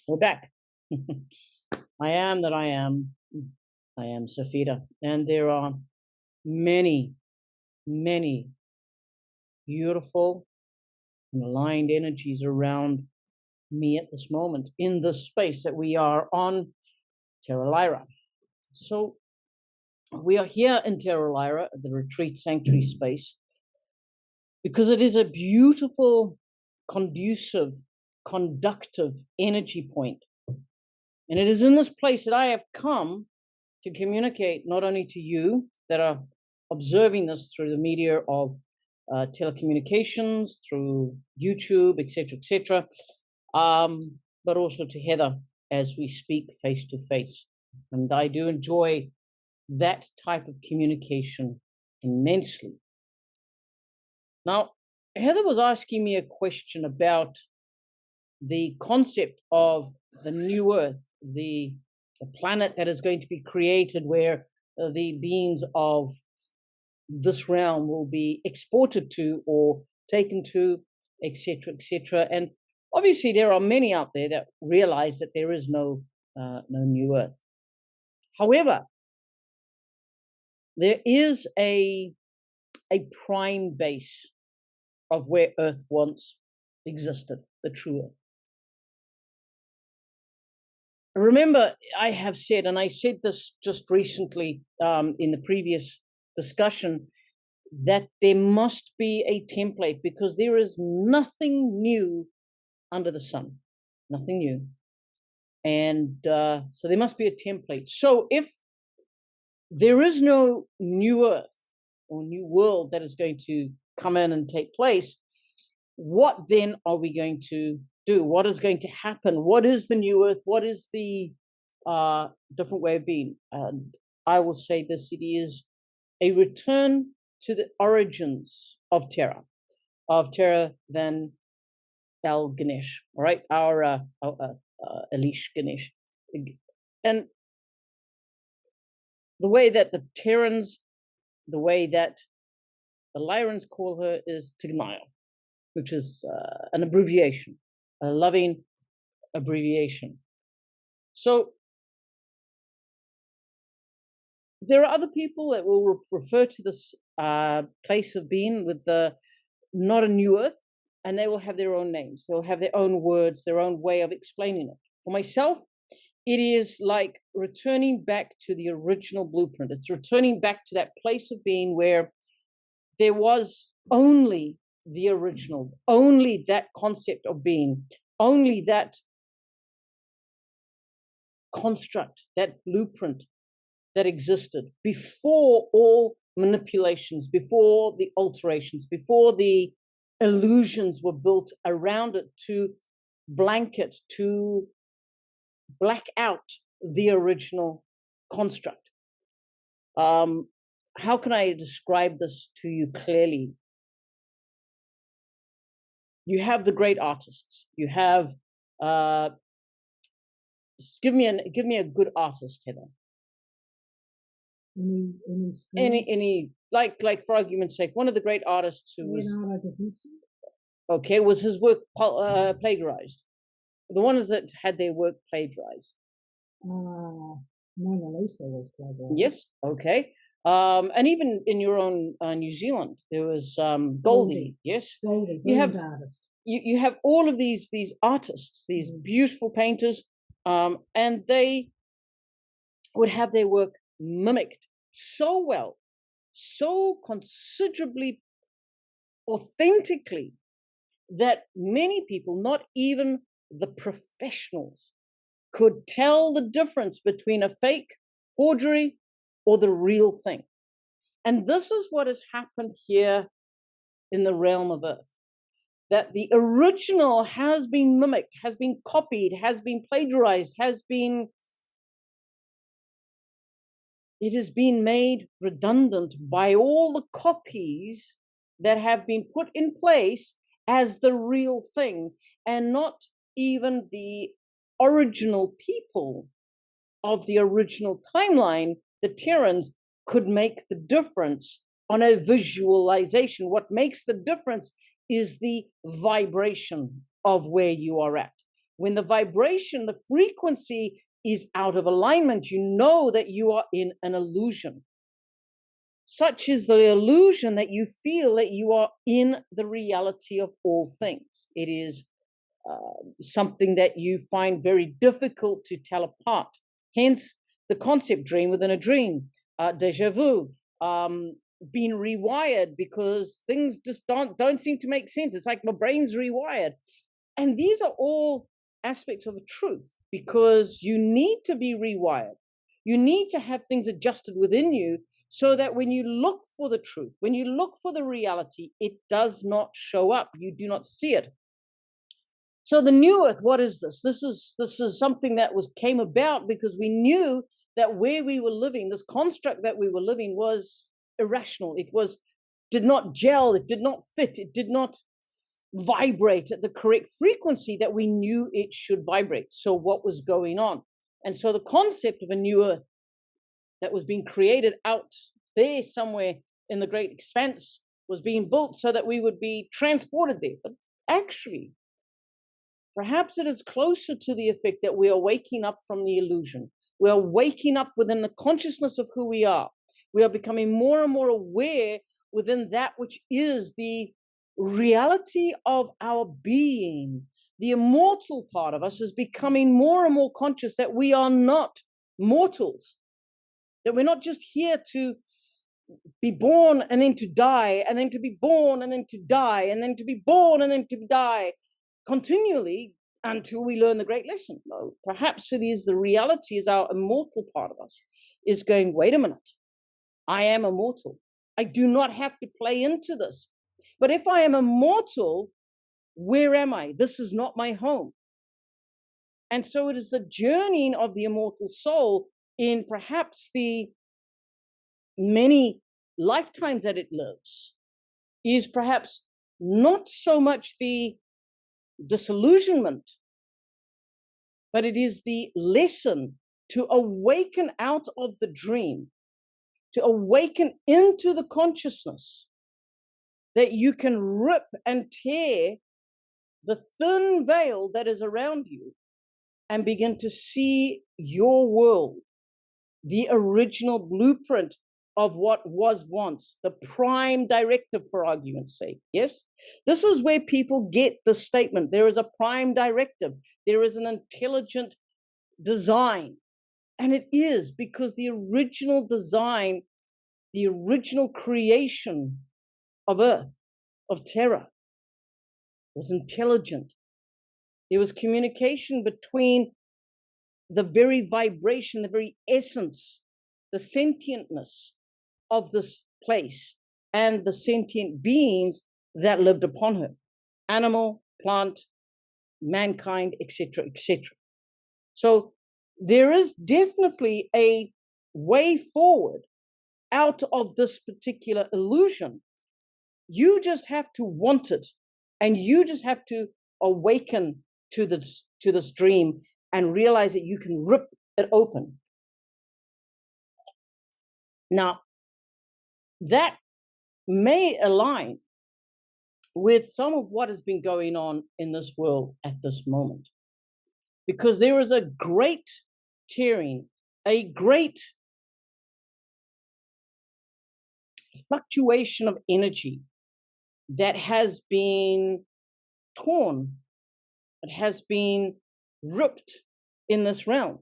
We're back. I am that I am. I am Cifehtr. And there are many, many beautiful and aligned energies around me at this moment in the space that we are on Terra Lyra. So we are here in Terra Lyra at the retreat sanctuary space because it is a beautiful, conducive, conductive energy point. And it is in this place that I have come to communicate not only to you that are observing this through the media of telecommunications, through YouTube, etc., but also to Heather as we speak face to face. And I do enjoy that type of communication immensely. Now, Heather was asking me a question about the concept of the new Earth, the planet that is going to be created where the beings of this realm will be exported to or taken to, etc. And obviously there are many out there that realize that there is no new Earth. However, there is a prime base of where Earth once existed, the true Earth. Remember, I have said, and I said this just recently in the previous discussion, that there must be a template because there is nothing new under the sun, nothing new. And so there must be a template. So if there is no new Earth or new world that is going to come in and take place, what then are we going to do? What is going to happen? What is the new Earth? What is the different way of being? And I will say this: it is a return to the origins of Terra than El Ganesh, all right? Our Elish Ganesh, and the way that the Terrans, the way that the Lyrans call her is Tignail, which is an abbreviation, a loving abbreviation. So there are other people that will refer to this place of being with the not a new Earth, and they will have their own names. They'll have their own words, their own way of explaining it. For myself, it is like returning back to the original blueprint. It's returning back to that place of being where there was only the original, only that concept of being, only that construct, that blueprint that existed before all manipulations, before the alterations, before the illusions were built around it to blanket, to black out the original construct. How can I describe this to you clearly? You have the great artists. You have give me a good artist, Heather. Any like for argument's sake, one of the great artists who was okay, was his work plagiarized? The ones that had their work plagiarized. Mona Lisa was plagiarized. Yes, okay. And even in your own New Zealand, there was Goldie. Yes, Goldie, Artist. You have all of these artists, these beautiful painters, and they would have their work mimicked so well, so considerably authentically, that many people, not even the professionals, could tell the difference between a fake forgery or the real thing. And this is what has happened here in the realm of Earth, that the original has been mimicked, has been copied, has been plagiarized, it has been made redundant by all the copies that have been put in place as the real thing, and not even the original people of the original timeline, the Terrans, could make the difference on a visualization. What makes the difference is the vibration of where you are at. When the vibration, the frequency is out of alignment, you know that you are in an illusion. Such is the illusion that you feel that you are in the reality of all things. It is something that you find very difficult to tell apart. Hence, the concept dream within a dream, deja vu, being rewired because things just don't seem to make sense. It's like my brain's rewired. And these are all aspects of the truth, because you need to be rewired. You need to have things adjusted within you so that when you look for the truth, when you look for the reality, it does not show up. You do not see it. So the new earth, what is this? This is something that came about because we knew that where we were living, this construct that we were living, was irrational. It did not gel, it did not fit, it did not vibrate at the correct frequency that we knew it should vibrate. So what was going on? And so the concept of a new earth that was being created out there somewhere in the great expanse was being built so that we would be transported there. But actually, perhaps it is closer to the effect that we are waking up from the illusion. We are waking up within the consciousness of who we are. We are becoming more and more aware within that which is the reality of our being. The immortal part of us is becoming more and more conscious that we are not mortals, that we're not just here to be born and then to die, and then to be born and then to die, and then to be born and then to die continually until we learn the great lesson. No, perhaps it is the reality, is our immortal part of us is going, wait a minute, I am immortal. I do not have to play into this. But if I am immortal, where am I? This is not my home. And so it is the journeying of the immortal soul in perhaps the many lifetimes that it lives, is perhaps not so much the disillusionment, but it is the lesson to awaken out of the dream, to awaken into the consciousness that you can rip and tear the thin veil that is around you and begin to see your world, the original blueprint of what was once, the prime directive, for argument's sake. Yes? This is where people get the statement. There is a prime directive. There is an intelligent design. And it is because the original design, the original creation of Earth, of Terra, was intelligent. There was communication between the very vibration, the very essence, the sentientness of this place and the sentient beings that lived upon her. Animal, plant, mankind, etc., etc. So there is definitely a way forward out of this particular illusion. You just have to want it, and you just have to awaken to this dream and realize that you can rip it open. Now, that may align with some of what has been going on in this world at this moment, because there is a great tearing, a great fluctuation of energy that has been torn, it has been ripped in this realm.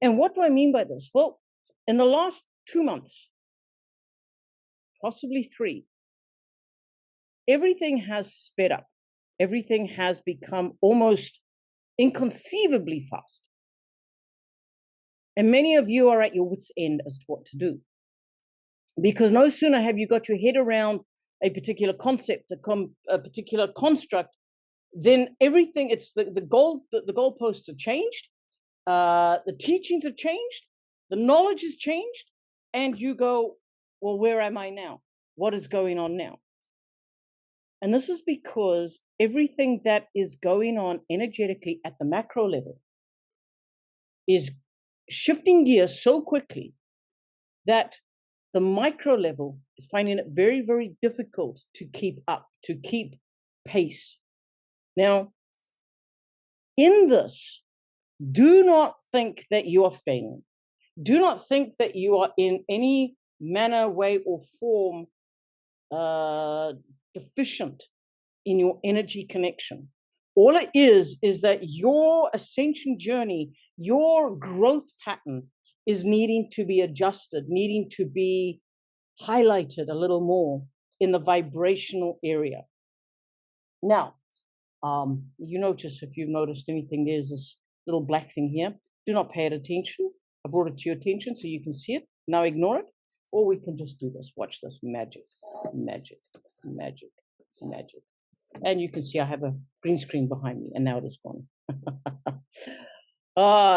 And what do I mean by this? Well, in the last 2 months, possibly 3, everything has sped up. Everything has become almost inconceivably fast. And many of you are at your wit's end as to what to do. Because no sooner have you got your head around a particular concept, a particular construct, then everything, it's the goalposts have changed, the teachings have changed, the knowledge has changed, and you go, well, where am I now? What is going on now? And this is because everything that is going on energetically at the macro level is shifting gears so quickly that the micro level is finding it very, very difficult to keep up, to keep pace. Now, in this, do not think that you are failing. Do not think that you are in any manner, way, or form deficient in your energy connection. All it is that your ascension journey, your growth pattern is needing to be adjusted, needing to be highlighted a little more in the vibrational area. Now, you notice, if you've noticed anything, there's this little black thing here. Do not pay it attention. I brought it to your attention so you can see it. Now ignore it. Or we can just do this. Watch this. Magic, magic, magic, magic. And you can see I have a green screen behind me, and now it is gone.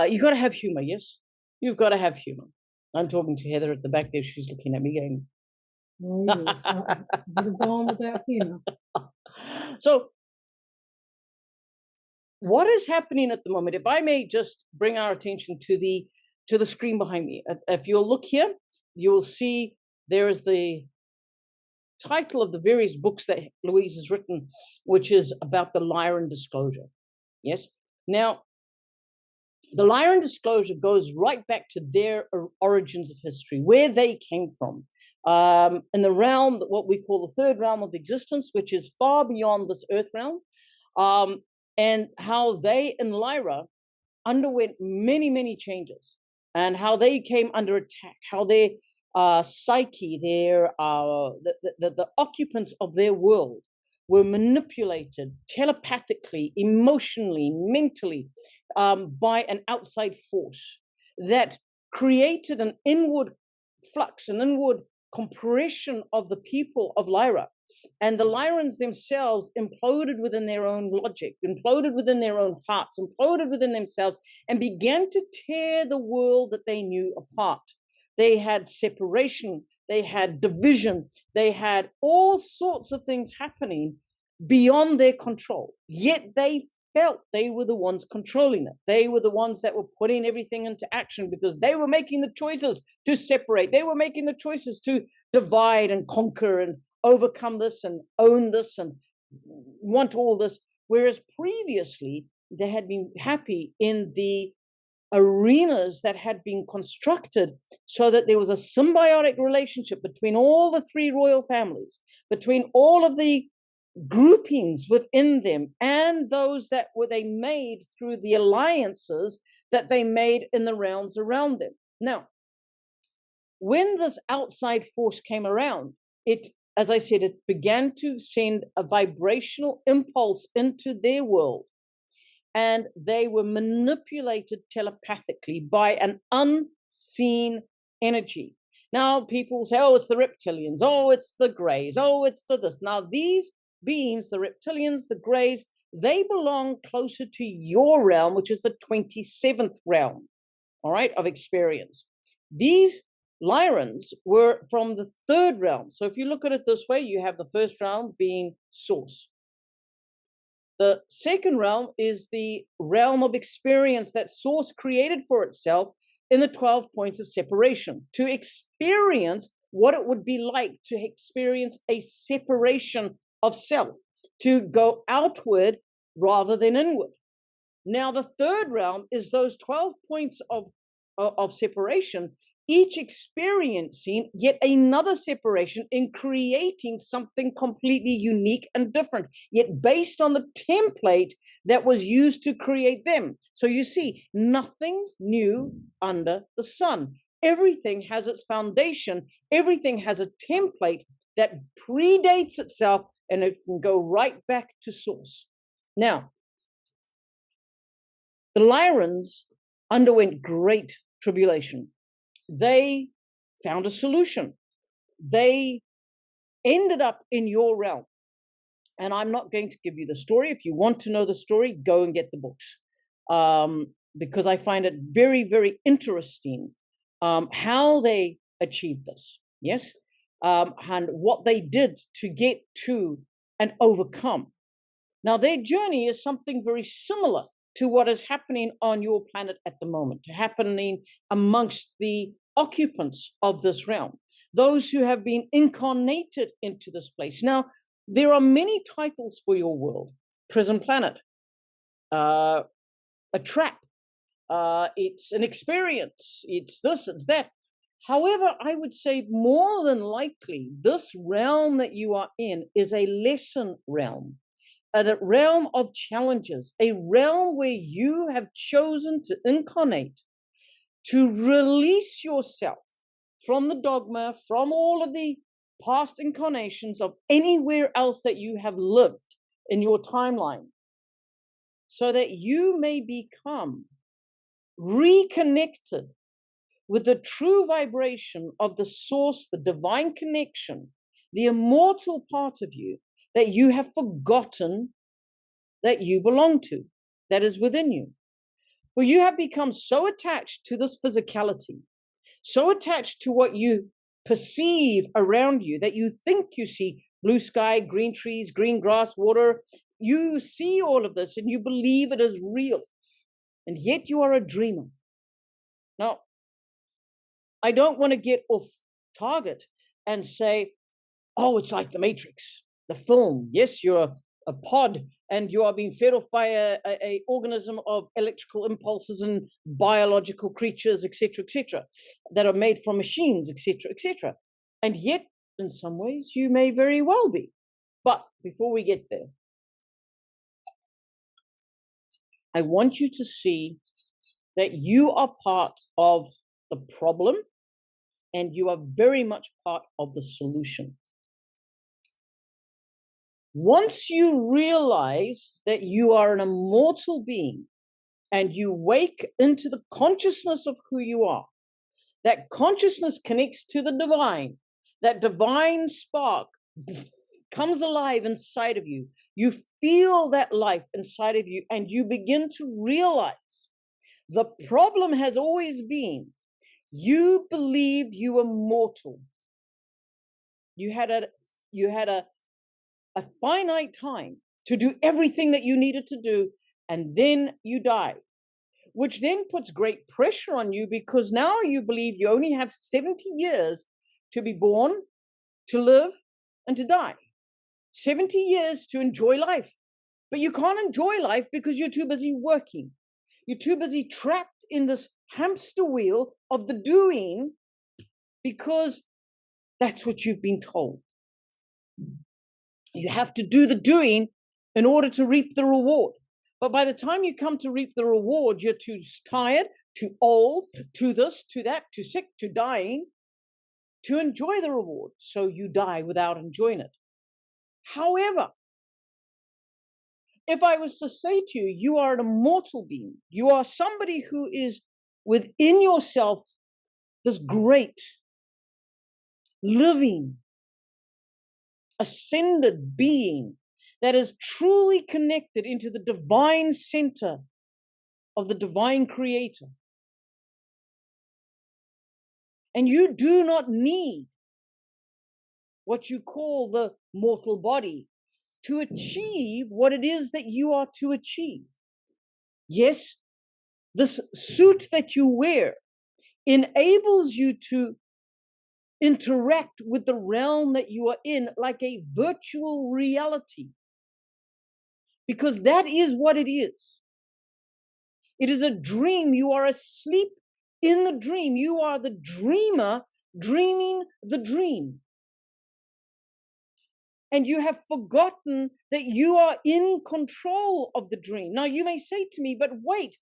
You got to have humor, yes? You've got to have humor. I'm talking to Heather at the back there. She's looking at me going, oh, yes. Better go on with that humor. So, what is happening at the moment? If I may just bring our attention to the screen behind me. If you'll look here, you will see there is the title of the various books that Louise has written, which is about the Lyran disclosure. Yes. Now, the Lyran disclosure goes right back to their origins of history, where they came from, in the realm, what we call the third realm of existence, which is far beyond this earth realm, and how they in Lyra underwent many, many changes, and how they came under attack, how their psyche, the occupants of their world were manipulated telepathically, emotionally, mentally, by an outside force that created an inward flux, an inward compression of the people of Lyra. And the Lyrans themselves imploded within their own logic, imploded within their own hearts, imploded within themselves, and began to tear the world that they knew apart. They had separation, they had division, they had all sorts of things happening beyond their control. Yet they felt they were the ones controlling it. They were the ones that were putting everything into action because they were making the choices to separate. They were making the choices to divide and conquer and overcome this and own this and want all this. Whereas previously, they had been happy in the arenas that had been constructed so that there was a symbiotic relationship between all the three royal families, between all of the groupings within them and those that were they made through the alliances that they made in the realms around them. Now, when this outside force came around, it, as I said, it began to send a vibrational impulse into their world, and they were manipulated telepathically by an unseen energy. Now, people say, oh, it's the reptilians, oh, it's the greys, oh, it's the this. Now, these beings, the reptilians, the greys, they belong closer to your realm, which is the 27th realm, all right, of experience. These Lyrans were from the third realm. So if you look at it this way, you have the first realm being source. The second realm is the realm of experience that source created for itself in the 12 points of separation, to experience what it would be like to experience a separation of self, to go outward rather than inward. Now, the third realm is those 12 points of separation, each experiencing yet another separation in creating something completely unique and different, yet based on the template that was used to create them. So you see, nothing new under the sun. Everything has its foundation. Everything has a template that predates itself, and it can go right back to source. Now, the Lyrans underwent great tribulation. They found a solution. They ended up in your realm. And I'm not going to give you the story. If you want to know the story, go and get the books. Because I find it very, very interesting how they achieved this. Yes. And what they did to get to and overcome. Now, their journey is something very similar to what is happening on your planet at the moment, happening amongst the occupants of this realm, those who have been incarnated into this place. Now, there are many titles for your world: Prison Planet, a trap. It's an experience. It's this, it's that. However, I would say more than likely, this realm that you are in is a lesson realm, a realm of challenges, a realm where you have chosen to incarnate, to release yourself from the dogma, from all of the past incarnations of anywhere else that you have lived in your timeline, so that you may become reconnected with the true vibration of the source, the divine connection, the immortal part of you that you have forgotten that you belong to, that is within you. For you have become so attached to this physicality, so attached to what you perceive around you, that you think you see blue sky, green trees, green grass, water. You see all of this and you believe it is real. And yet you are a dreamer. Now, I don't want to get off target and say, oh, it's like the Matrix, the film. Yes, you're a pod and you are being fed off by a organism of electrical impulses and biological creatures, etc., that are made from machines, etc. And yet, in some ways, you may very well be. But before we get there, I want you to see that you are part of the problem and you are very much part of the solution. Once you realize that you are an immortal being and you wake into the consciousness of who you are, that consciousness connects to the divine, that divine spark comes alive inside of you. You feel that life inside of you and you begin to realize the problem has always been you believed you were mortal. You had a finite time to do everything that you needed to do, and then you die, which then puts great pressure on you because now you believe you only have 70 years to be born, to live, and to die. 70 years to enjoy life. But you can't enjoy life because you're too busy working. You're too busy trapped in this hamster wheel of the doing because that's what you've been told. You have to do the doing in order to reap the reward. But by the time you come to reap the reward, you're too tired, too old, too this, too that, too sick, too dying to enjoy the reward. So you die without enjoying it. However, if I was to say to you, you are an immortal being, you are somebody who is within yourself this great, living, ascended being that is truly connected into the divine center of the divine creator. And you do not need what you call the mortal body to achieve what it is that you are to achieve. Yes, this suit that you wear enables you to interact with the realm that you are in like a virtual reality. Because that is what it is. It is a dream. You are asleep in the dream. You are the dreamer dreaming the dream. And you have forgotten that you are in control of the dream. Now you may say to me, but wait,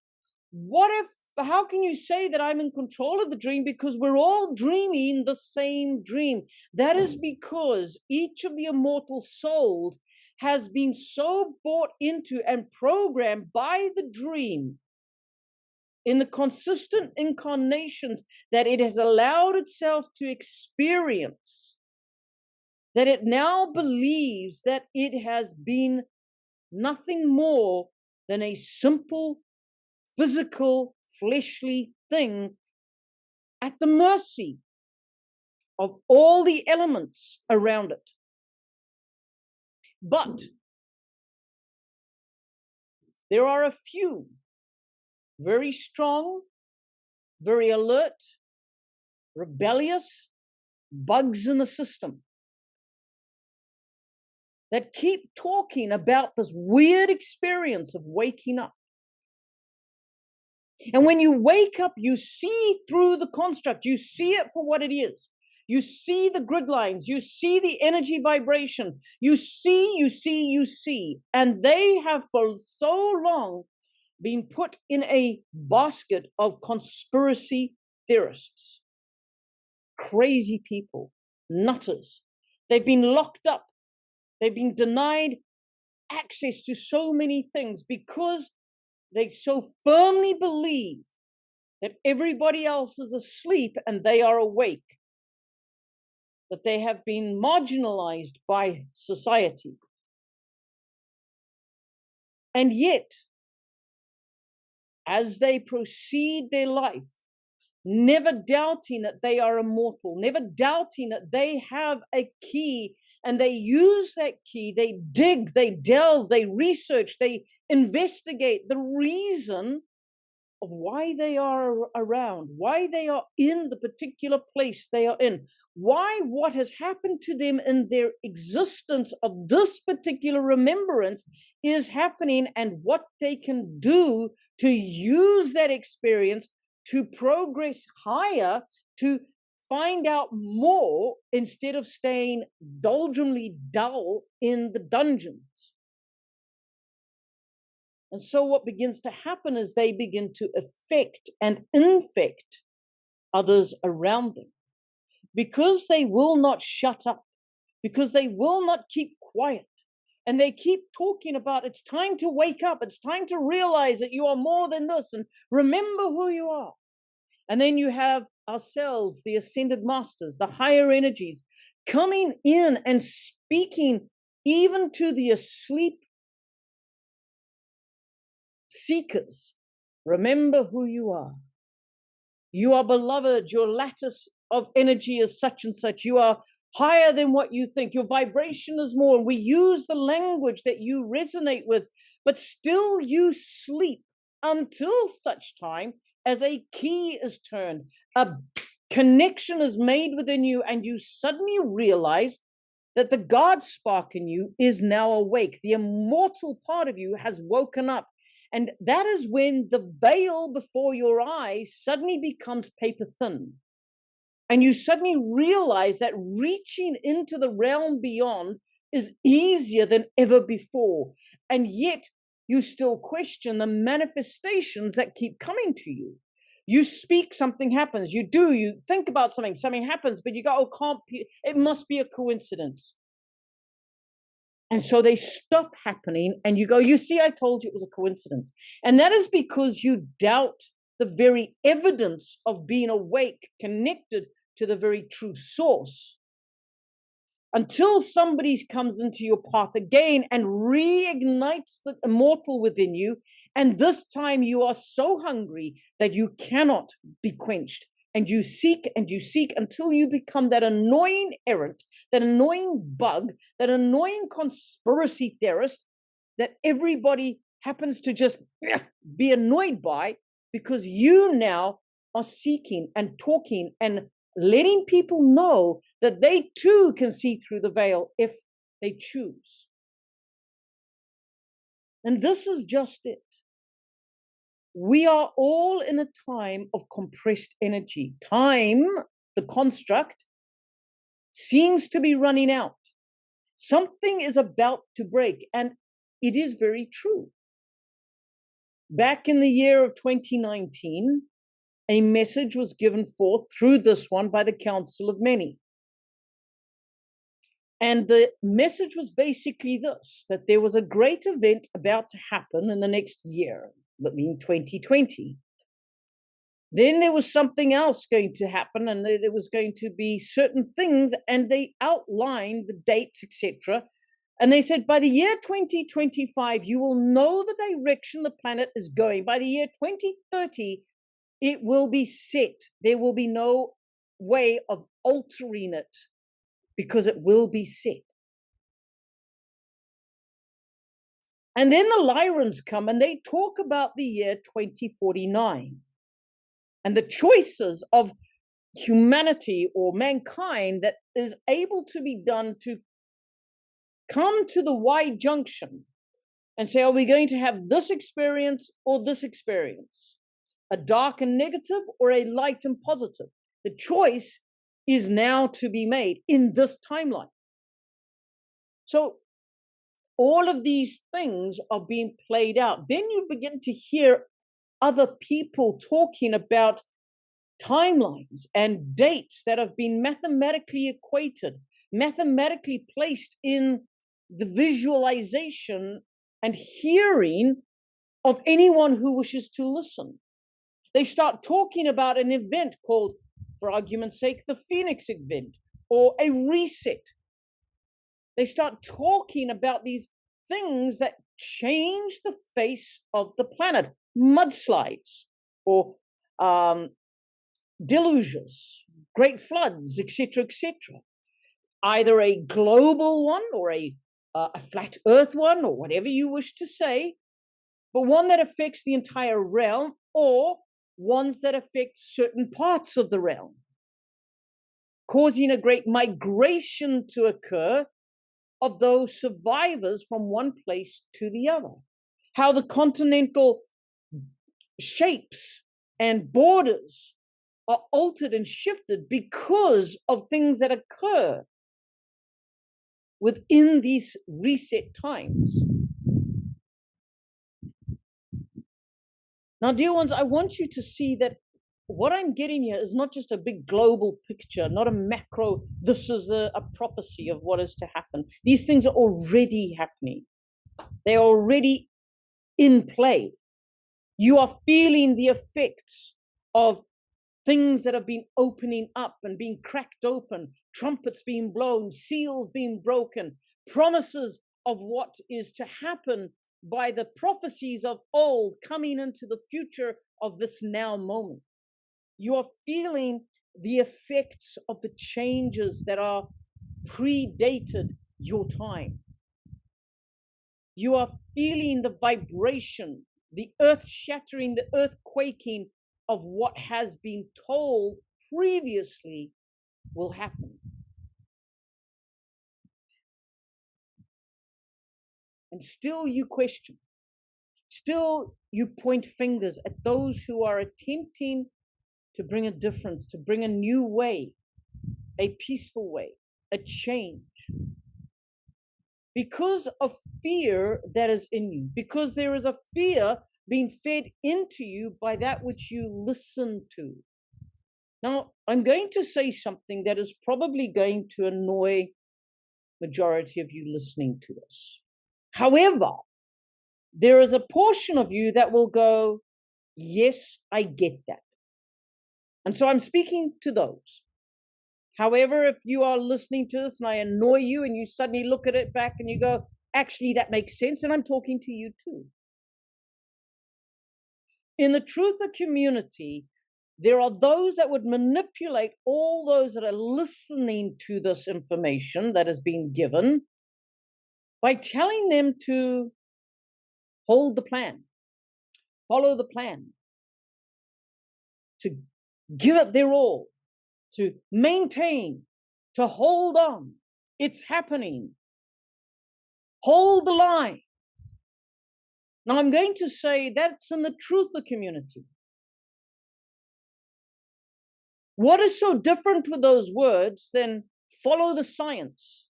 how can you say that I'm in control of the dream? Because we're all dreaming the same dream. That is because each of the immortal souls has been so bought into and programmed by the dream in the consistent incarnations that it has allowed itself to experience, that it now believes that it has been nothing more than a simple, physical, fleshly thing at the mercy of all the elements around it. But there are a few very strong, very alert, rebellious bugs in the system that keep talking about this weird experience of waking up. And when you wake up, you see through the construct, you see it for what it is. You see the grid lines, you see the energy vibration, you see. And they have for so long been put in a basket of conspiracy theorists, crazy people, nutters. They've been locked up. They've been denied access to so many things because they so firmly believe that everybody else is asleep and they are awake, that they have been marginalized by society. And yet, as they proceed their life, never doubting that they are immortal, never doubting that they have a key, and they use that key, they dig, they delve, they research, they investigate the reason of why they are around, why they are in the particular place they are in, why what has happened to them in their existence of this particular remembrance is happening, and what they can do to use that experience to progress higher, to find out more instead of staying doldrumly dull in the dungeons. And so what begins to happen is they begin to affect and infect others around them, because they will not shut up, because they will not keep quiet. And they keep talking about, it's time to wake up. It's time to realize that you are more than this, and remember who you are. And then you have ourselves, the ascended masters, the higher energies, coming in and speaking even to the asleep seekers. Remember who you are. You are beloved. Your lattice of energy is such and such. You are higher than what you think. Your vibration is more. And we use the language that you resonate with, but still you sleep until such time as a key is turned, a connection is made within you, and you suddenly realize that the God spark in you is now awake. The immortal part of you has woken up. And that is when the veil before your eyes suddenly becomes paper thin. And you suddenly realize that reaching into the realm beyond is easier than ever before. And yet you still question the manifestations that keep coming to you. You speak, something happens. You do, you think about something happens, but you go, oh, it must be a coincidence. And so they stop happening, and you go, you see, I told you it was a coincidence. And that is because you doubt the very evidence of being awake, connected to the very true source. Until somebody comes into your path again and reignites the immortal within you, and this time you are so hungry that you cannot be quenched. And you seek until you become that annoying errant, that annoying bug, that annoying conspiracy theorist that everybody happens to just be annoyed by, because you now are seeking and talking and letting people know that they too can see through the veil if they choose. And this is just it. We are all in a time of compressed energy. Time, the construct, seems to be running out. Something is about to break, and it is very true. Back in the year of 2019, a message was given forth through this one by the Council of Many. And the message was basically this, that there was a great event about to happen in the next year, that being 2020. Then there was something else going to happen, and there was going to be certain things, and they outlined the dates, etc. And they said, by the year 2025, you will know the direction the planet is going. By the year 2030, it will be set. There will be no way of altering it, because it will be set. And then the Lyrans come and they talk about the year 2049 and the choices of humanity or mankind that is able to be done to come to the Y junction and say, are we going to have this experience or this experience? a dark and negative, or a light and positive. The choice is now to be made in this timeline. So all of these things are being played out. Then you begin to hear other people talking about timelines and dates that have been mathematically equated, mathematically placed in the visualization and hearing of anyone who wishes to listen. They start talking about an event called, for argument's sake, the Phoenix event or a reset. They start talking about these things that change the face of the planet, mudslides or deluges, great floods, etc., etc. Either a global one or a flat earth one, or whatever you wish to say, but one that affects the entire realm, or ones that affect certain parts of the realm, causing a great migration to occur of those survivors from one place to the other. How the continental shapes and borders are altered and shifted because of things that occur within these reset times. Now, dear ones, I want you to see that what I'm getting here is not just a big global picture, not a macro, this is a prophecy of what is to happen. These things are already happening. They're already in play. You are feeling the effects of things that have been opening up and being cracked open, trumpets being blown, seals being broken, promises of what is to happen by the prophecies of old coming into the future of this now moment. You are feeling the effects of the changes that are predated your time. You are feeling the vibration, the earth shattering, the earth quaking of what has been told previously will happen. And still you question. Still you point fingers at those who are attempting to bring a difference, to bring a new way, a peaceful way, a change. Because of fear that is in you, because there is a fear being fed into you by that which you listen to. Now, I'm going to say something that is probably going to annoy majority of you listening to this. However, there is a portion of you that will go, yes, I get that. And so I'm speaking to those. However, if you are listening to this and I annoy you and you suddenly look at it back and you go, actually, that makes sense, and I'm talking to you too. In the truther community, there are those that would manipulate all those that are listening to this information that is being given by telling them to hold the plan, follow the plan, to give it their all, to maintain, to hold on. It's happening. Hold the line. Now, I'm going to say that's in the truther community. What is so different with those words than follow the science?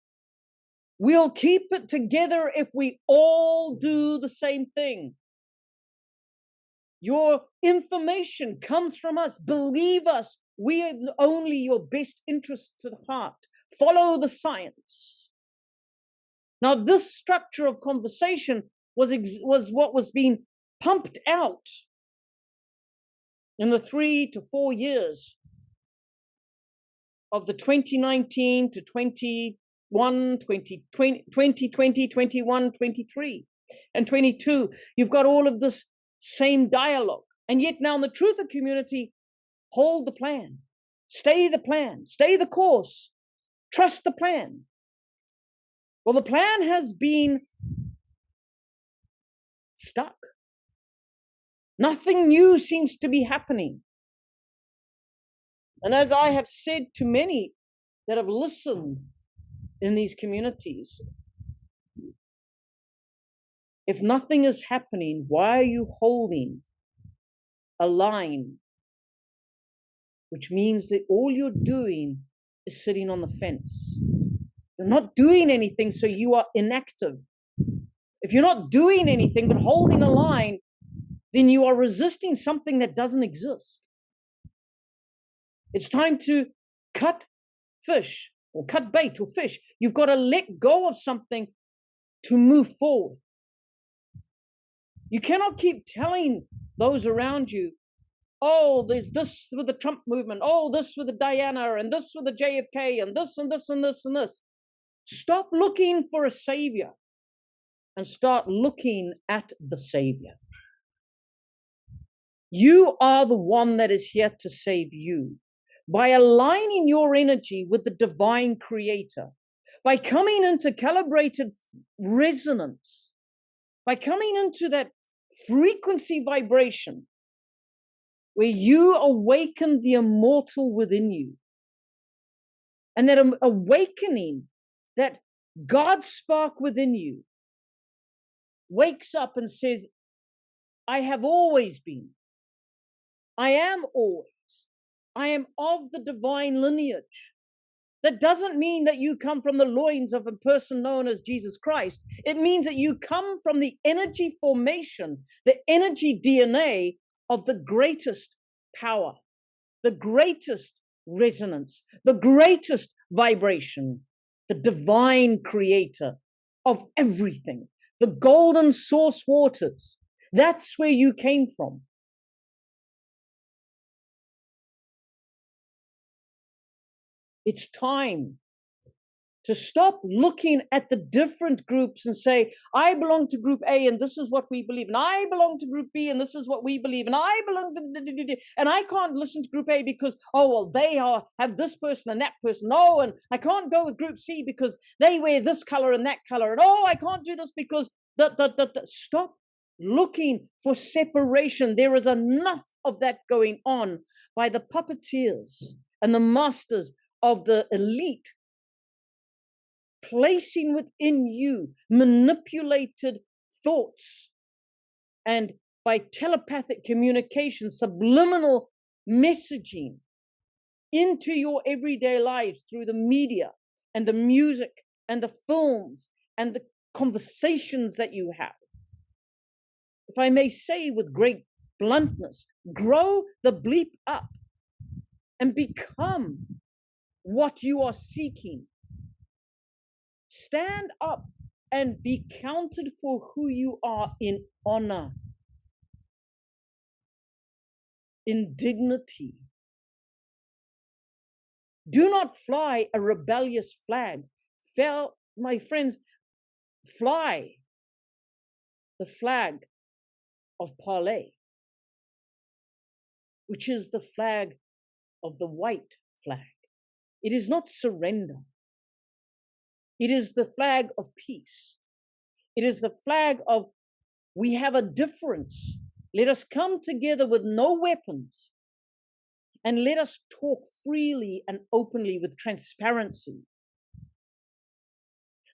We'll keep it together if we all do the same thing. Your information comes from us. Believe us. We have only your best interests at heart. Follow the science. Now, this structure of conversation was what was being pumped out in the 3 to 4 years of the 2019 to 21, 2020, 21, 23, and 22. You've got all of this same dialogue. And yet now in the truther community, hold the plan, stay the course, trust the plan. Well, the plan has been stuck. Nothing new seems to be happening. And as I have said to many that have listened in these communities, if nothing is happening, why are you holding align, which means that all you're doing is sitting on the fence. You're not doing anything, so you are inactive. If you're not doing anything but holding a line, then you are resisting something that doesn't exist. It's time to cut fish or cut bait or fish. You've got to let go of something to move forward. You cannot keep telling those around you, oh, there's this with the Trump movement, oh, this with the Diana, and this with the JFK, and this and this and this and this. Stop looking for a savior and start looking at the Savior. You are the one that is here to save you. By aligning your energy with the divine creator, by coming into calibrated resonance, by coming into that frequency vibration where you awaken the immortal within you, and that awakening, that God spark within you wakes up and says, I have always been. I am always. I am of the divine lineage. That doesn't mean that you come from the loins of a person known as Jesus Christ. It means that you come from the energy formation, the energy DNA of the greatest power, the greatest resonance, the greatest vibration, the divine creator of everything, the golden source waters. That's where you came from. It's time to stop looking at the different groups and say, I belong to group A and this is what we believe, and I belong to group B and this is what we believe, and I belong to, and I can't listen to group A because, oh, well, they have this person and that person. Oh, and I can't go with group C because they wear this color and that color. And oh, I can't do this because Stop looking for separation. There is enough of that going on by the puppeteers and the masters of the elite, placing within you manipulated thoughts, and by telepathic communication, subliminal messaging into your everyday lives through the media and the music and the films and the conversations that you have. If I may say with great bluntness, grow the bleep up and become what you are seeking. Stand up and be counted for who you are in honor, in dignity. Do not fly a rebellious flag. My friends, fly the flag of Parlay, which is the flag of the white flag. It is not surrender. It is the flag of peace. It is the flag of, we have a difference. Let us come together with no weapons and let us talk freely and openly with transparency.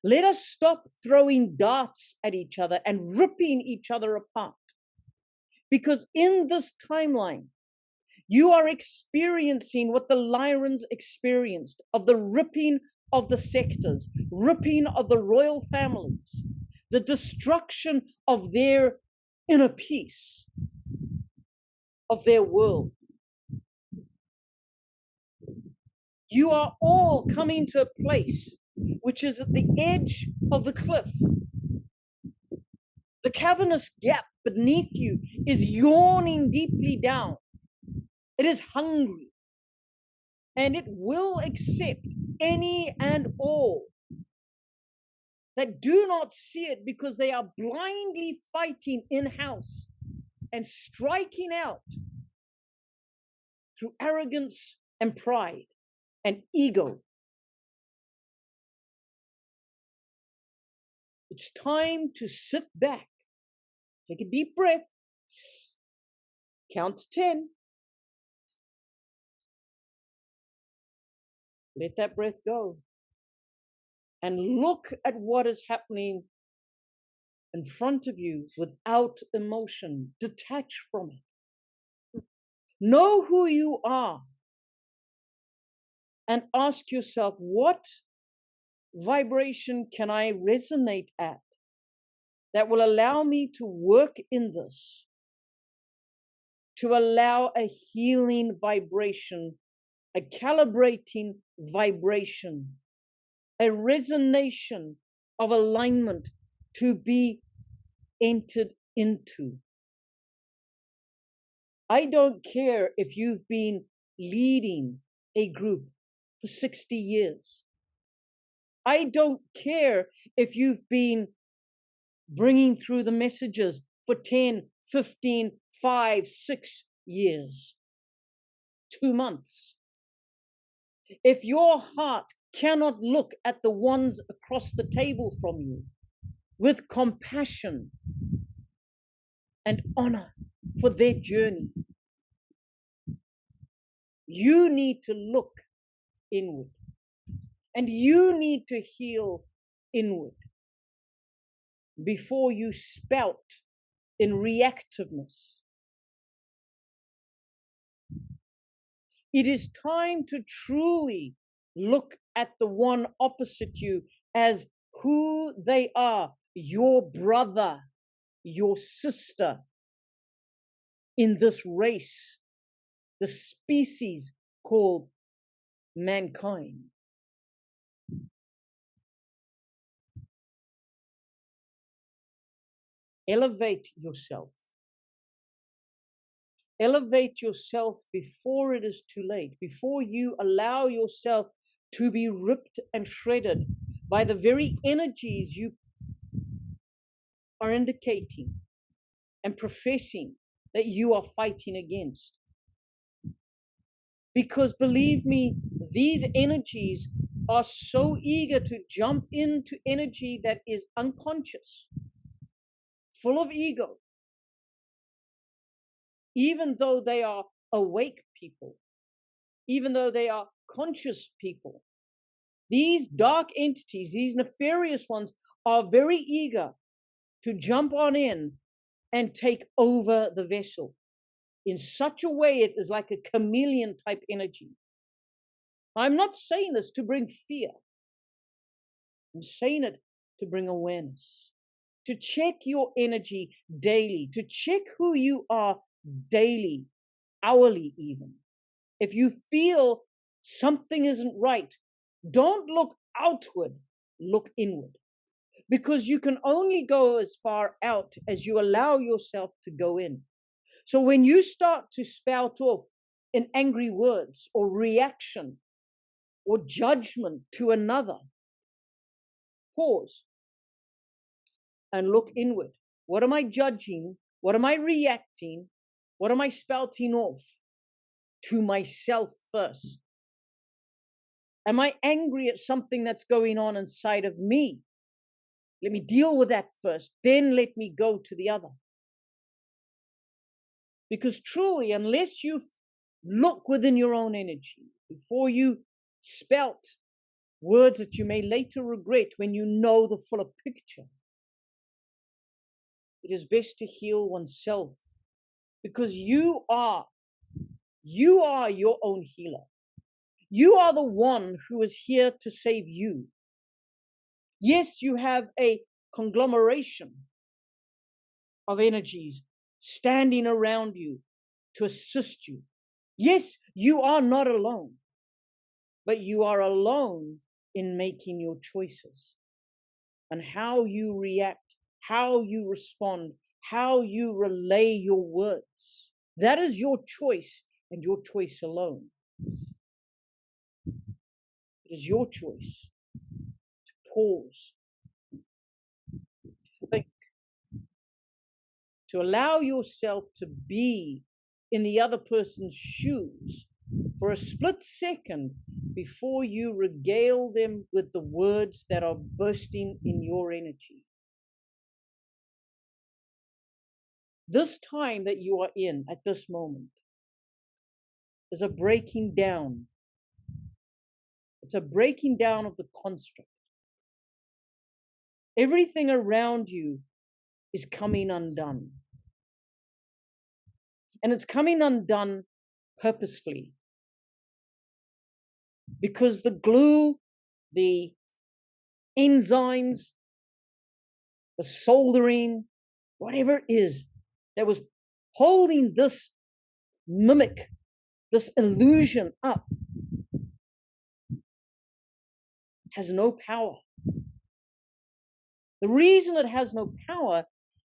Let us stop throwing darts at each other and ripping each other apart. Because in this timeline, you are experiencing what the Lyrans experienced of the ripping of the sectors, ripping of the royal families, the destruction of their inner peace, of their world. You are all coming to a place which is at the edge of the cliff. The cavernous gap beneath you is yawning deeply down. It is hungry, and it will accept any and all that do not see it because they are blindly fighting in-house and striking out through arrogance and pride and ego. It's time to sit back, take a deep breath, count to 10. Let that breath go. And look at what is happening in front of you without emotion. Detach from it. Know who you are and ask yourself, what vibration can I resonate at that will allow me to work in this, to allow a healing vibration, a calibrating vibration, a resonation of alignment to be entered into. I don't care if you've been leading a group for 60 years. I don't care if you've been bringing through the messages for 10, 15, 5, 6 years, 2 months. If your heart cannot look at the ones across the table from you with compassion and honor for their journey, you need to look inward and you need to heal inward before you spout in reactiveness. It is time to truly look at the one opposite you as who they are, your brother, your sister in this race, the species called mankind. Elevate yourself. Elevate yourself before it is too late, before you allow yourself to be ripped and shredded by the very energies you are indicating and professing that you are fighting against. Because believe me, these energies are so eager to jump into energy that is unconscious, full of ego, even though they are awake people, even though they are conscious people. These dark entities, these nefarious ones, are very eager to jump on in and take over the vessel. In such a way, it is like a chameleon type energy. I'm not saying this to bring fear. I'm saying it to bring awareness, to check your energy daily, to check who you are daily, hourly even. If you feel something isn't right, don't look outward, look inward. Because you can only go as far out as you allow yourself to go in. So when you start to spout off in angry words or reaction or judgment to another, pause and look inward. What am I judging? What am I reacting? What am I spouting off to myself first? Am I angry at something that's going on inside of me? Let me deal with that first, then let me go to the other. Because truly, unless you look within your own energy, before you spout words that you may later regret when you know the fuller picture, it is best to heal oneself. Because you are your own healer. You are the one who is here to save you. Yes, you have a conglomeration of energies standing around you to assist you. Yes, you are not alone, but you are alone in making your choices and how you react, how you respond, how you relay your words. That is your choice and your choice alone. It is your choice to pause, to think, to allow yourself to be in the other person's shoes for a split second before you regale them with the words that are bursting in your energy. This time that you are in at this moment is a breaking down. It's a breaking down of the construct. Everything around you is coming undone. And it's coming undone purposefully. Because the glue, the enzymes, the soldering, whatever it is that was holding this mimic, this illusion up, has no power. The reason it has no power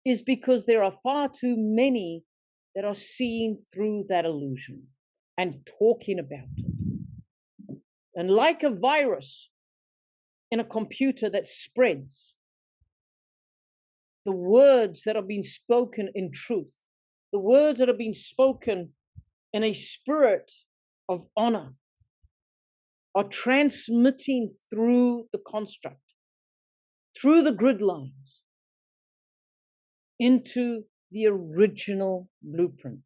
is because there are far too many that are seeing through that illusion and talking about it. And like a virus in a computer that spreads, the words that are being spoken in truth, the words that are being spoken in a spirit of honor, are transmitting through the construct, through the grid lines, into the original blueprint,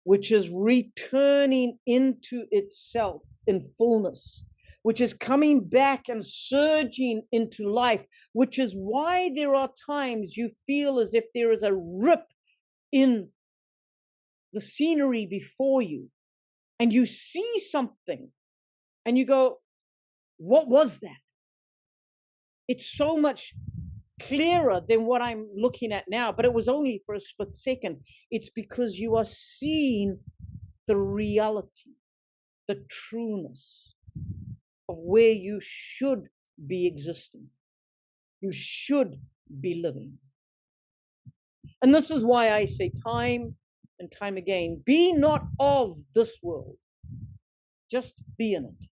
which is returning into itself in fullness, which is coming back and surging into life, which is why there are times you feel as if there is a rip in the scenery before you, and you see something, and you go, what was that? It's so much clearer than what I'm looking at now, but it was only for a split second. It's because you are seeing the reality, the trueness of where you should be existing. You should be living. And this is why I say time and time again, be not of this world, just be in it.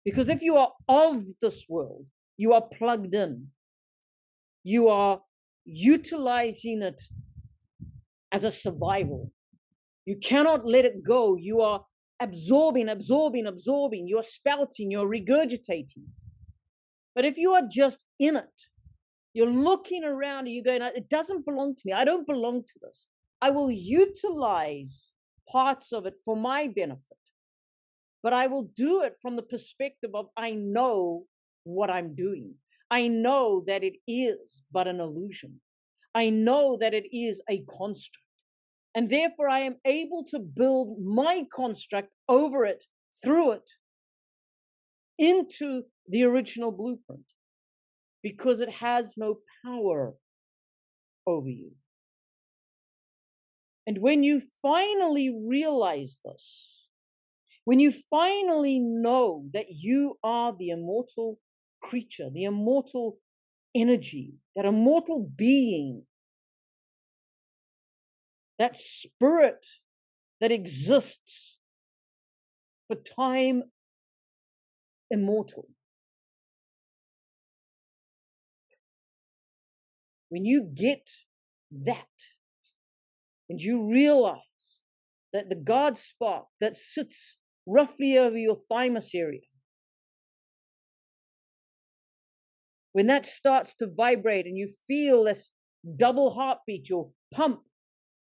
Because if you are of this world, you are plugged in. You are utilizing it as a survival. You cannot let it go. You are absorbing. You are spouting, you're regurgitating. But if you are just in it, you're looking around and you're going, it doesn't belong to me. I don't belong to this. I will utilize parts of it for my benefit. But I will do it from the perspective of, I know what I'm doing. I know that it is but an illusion. I know that it is a construct. And therefore I am able to build my construct over it, through it, into the original blueprint, because it has no power over you. And when you finally realize this, when you finally know that you are the immortal creature, the immortal energy, that immortal being, that spirit that exists for time immortal. When you get that, and you realize that the God spark that sits roughly over your thymus area, when that starts to vibrate and you feel this double heartbeat, your pump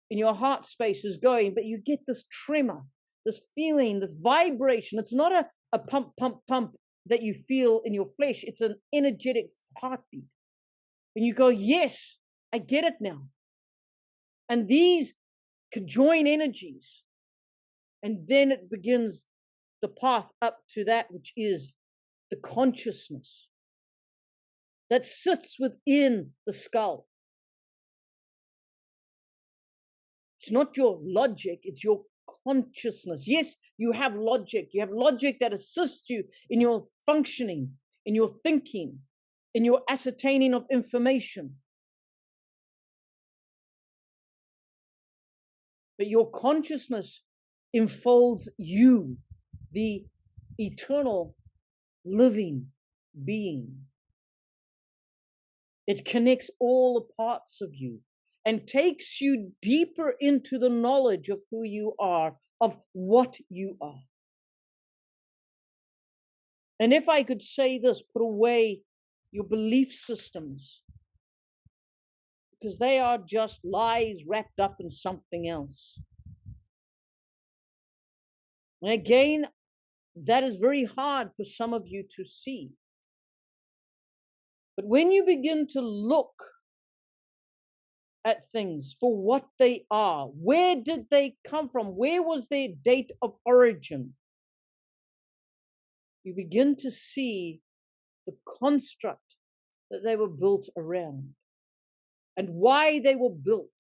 in your heart space is going, but you get this tremor, this feeling, this vibration. It's not a pump that you feel in your flesh. It's an energetic heartbeat. And you go, yes, I get it now. And these conjoin energies. And then it begins the path up to that which is the consciousness that sits within the skull. It's not your logic, it's your consciousness. Yes, you have logic. You have logic that assists you in your functioning, in your thinking, in your ascertaining of information. But your consciousness enfolds you, the eternal living being. It connects all the parts of you and takes you deeper into the knowledge of who you are, of what you are. And if I could say this, put away your belief systems, because they are just lies wrapped up in something else. And again, that is very hard for some of you to see. But when you begin to look at things for what they are. Where did they come from? Where was their date of origin? You begin to see the construct that they were built around and why they were built,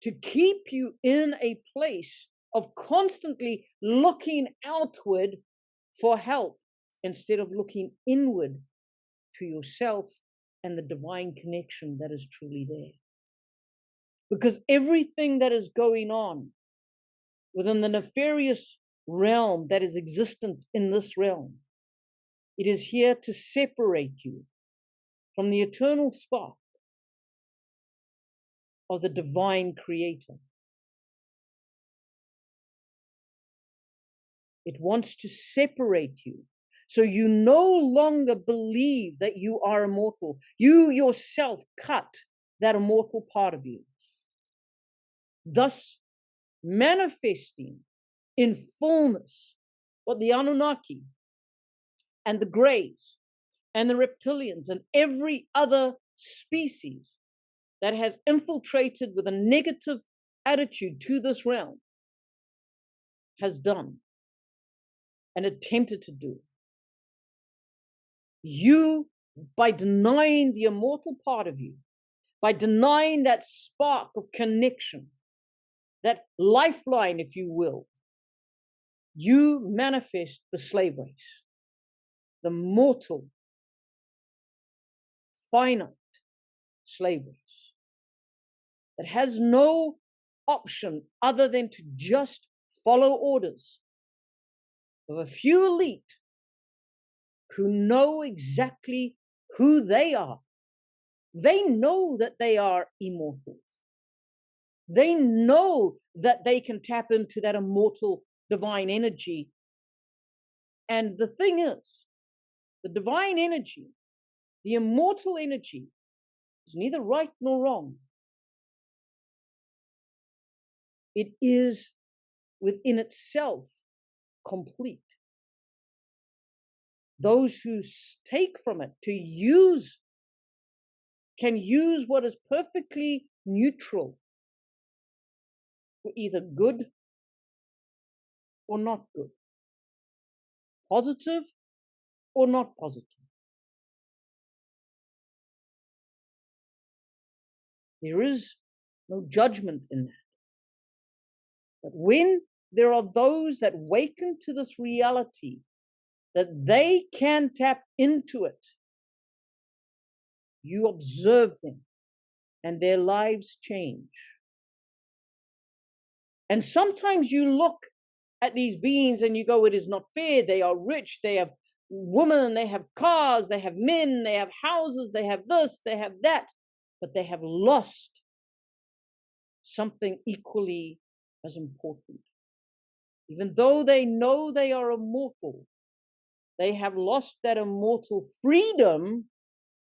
to keep you in a place of constantly looking outward for help instead of looking inward to yourself and the divine connection that is truly there. Because everything that is going on within the nefarious realm that is existent in this realm, it is here to separate you from the eternal spark of the divine creator. It wants to separate you, so you no longer believe that you are immortal. You yourself cut that immortal part of you, thus manifesting in fullness what the Anunnaki and the Greys and the reptilians and every other species that has infiltrated with a negative attitude to this realm has done and attempted to do. You, by denying the immortal part of you, by denying that spark of connection, that lifeline, if you will, you manifest the slave race, the mortal, finite slave race that has no option other than to just follow orders of a few elite who know exactly who they are. They know that they are immortals. They know that they can tap into that immortal divine energy. And the thing is, the divine energy, the immortal energy, is neither right nor wrong. It is within itself complete. Those who take from it to use can use what is perfectly neutral for either good or not good, positive or not positive. There is no judgment in that. But when there are those that waken to this reality, that they can tap into it, you observe them and their lives change. And sometimes you look at these beings and you go, it is not fair. They are rich. They have women. They have cars. They have men. They have houses. They have this. They have that. But they have lost something equally as important. Even though they know they are immortal, they have lost that immortal freedom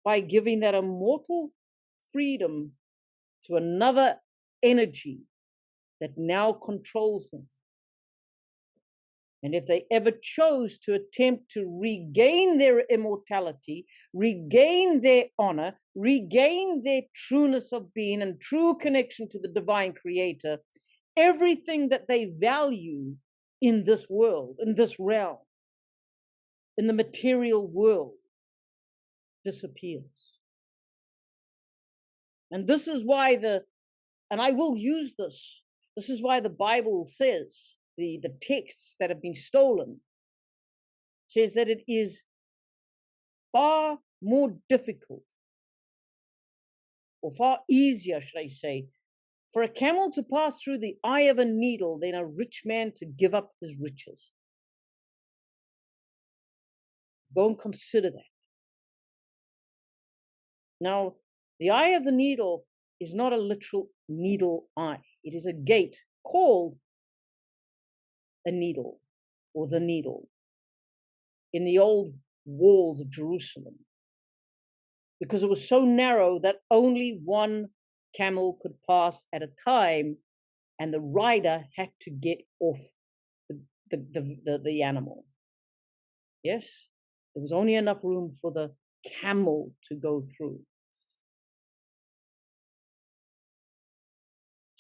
by giving that immortal freedom to another energy that now controls them. And if they ever chose to attempt to regain their immortality, regain their honor, regain their trueness of being and true connection to the divine creator, everything that they value in this world, in this realm, in the material world, disappears. And this is why and I will use this is why the Bible says, the texts that have been stolen, says that it is far more difficult, or far easier, should I say, for a camel to pass through the eye of a needle than a rich man to give up his riches. Go and consider that. Now, the eye of the needle is not a literal needle eye. It is a gate called a needle, or the needle, in the old walls of Jerusalem, because it was so narrow that only one camel could pass at a time, and the rider had to get off the animal. Yes, there was only enough room for the camel to go through.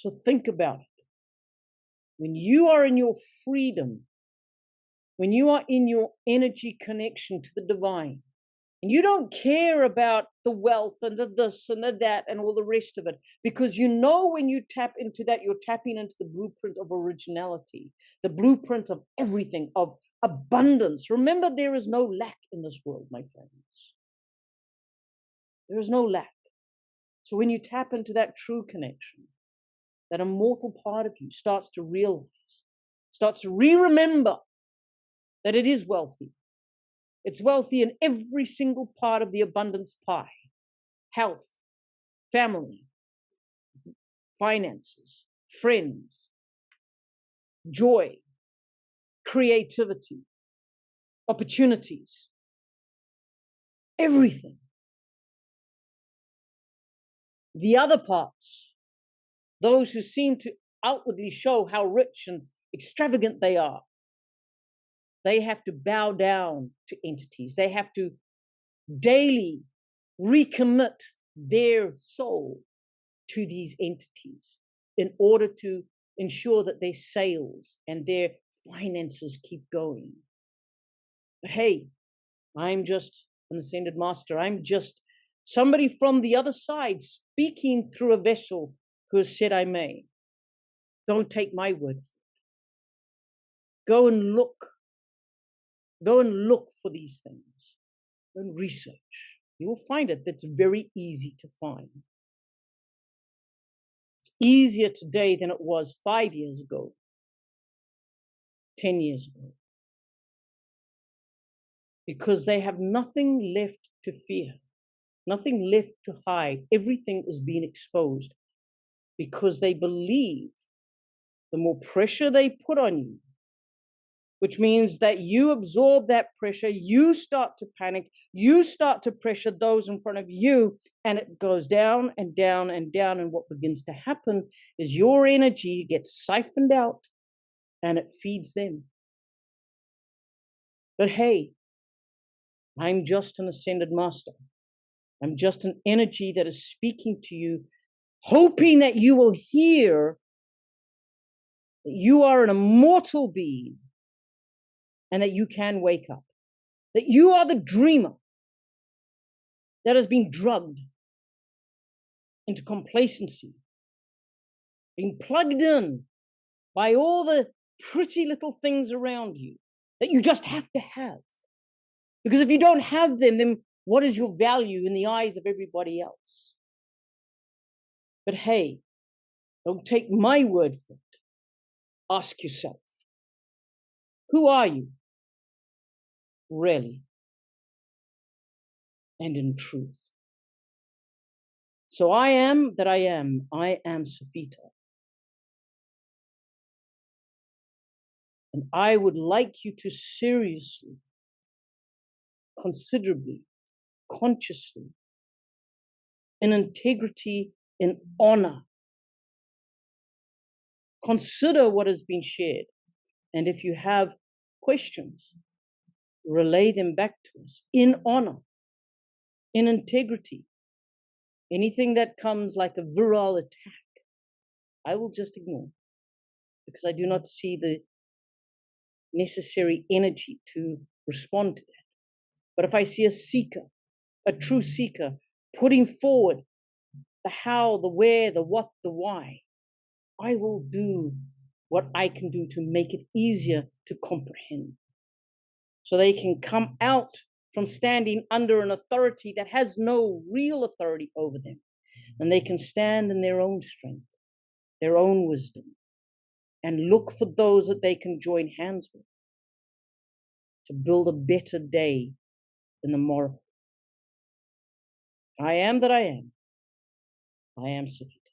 So think about it. When you are in your freedom, when you are in your energy connection to the divine, and you don't care about the wealth and the this and the that and all the rest of it, because you know when you tap into that, you're tapping into the blueprint of originality, the blueprint of everything, of abundance. Remember, there is no lack in this world, my friends. There is no lack. So when you tap into that true connection, that immortal part of you starts to realize, starts to remember that it is wealthy. It's wealthy in every single part of the abundance pie: health, family, finances, friends, joy, creativity, opportunities, everything. The other parts, those who seem to outwardly show how rich and extravagant they are, they have to bow down to entities. They have to daily recommit their soul to these entities in order to ensure that their sales and their finances keep going. But hey, I'm just an ascended master. I'm just somebody from the other side speaking through a vessel who has said I may. Don't take my word for it. Go and look. Go and look for these things. Go and research. You will find it. That's very easy to find. It's easier today than it was 5 years ago, 10 years ago. Because they have nothing left to fear, nothing left to hide. Everything is being exposed because they believe the more pressure they put on you, which means that you absorb that pressure, you start to panic, you start to pressure those in front of you, and it goes down and down and down. And what begins to happen is your energy gets siphoned out and it feeds them. But hey, I'm just an ascended master. I'm just an energy that is speaking to you, hoping that you will hear that you are an immortal being and that you can wake up, that you are the dreamer that has been drugged into complacency, being plugged in by all the pretty little things around you that you just have to have. Because if you don't have them, then what is your value in the eyes of everybody else? But hey, don't take my word for it. Ask yourself, who are you really and in truth? So I am that I am. I am Cifehtr. And I would like you to seriously, considerably, consciously, in integrity, in honor, consider what has been shared. And if you have questions, relay them back to us in honor, in integrity. Anything that comes like a virile attack, I will just ignore, because I do not see the necessary energy to respond to that. But if I see a seeker, a true seeker, putting forward the how, the where, the what, the why, I will do what I can do to make it easier to comprehend, so they can come out from standing under an authority that has no real authority over them, and they can stand in their own strength, their own wisdom, and look for those that they can join hands with to build a better day than the morrow. I am that I am. I am Cifehtr.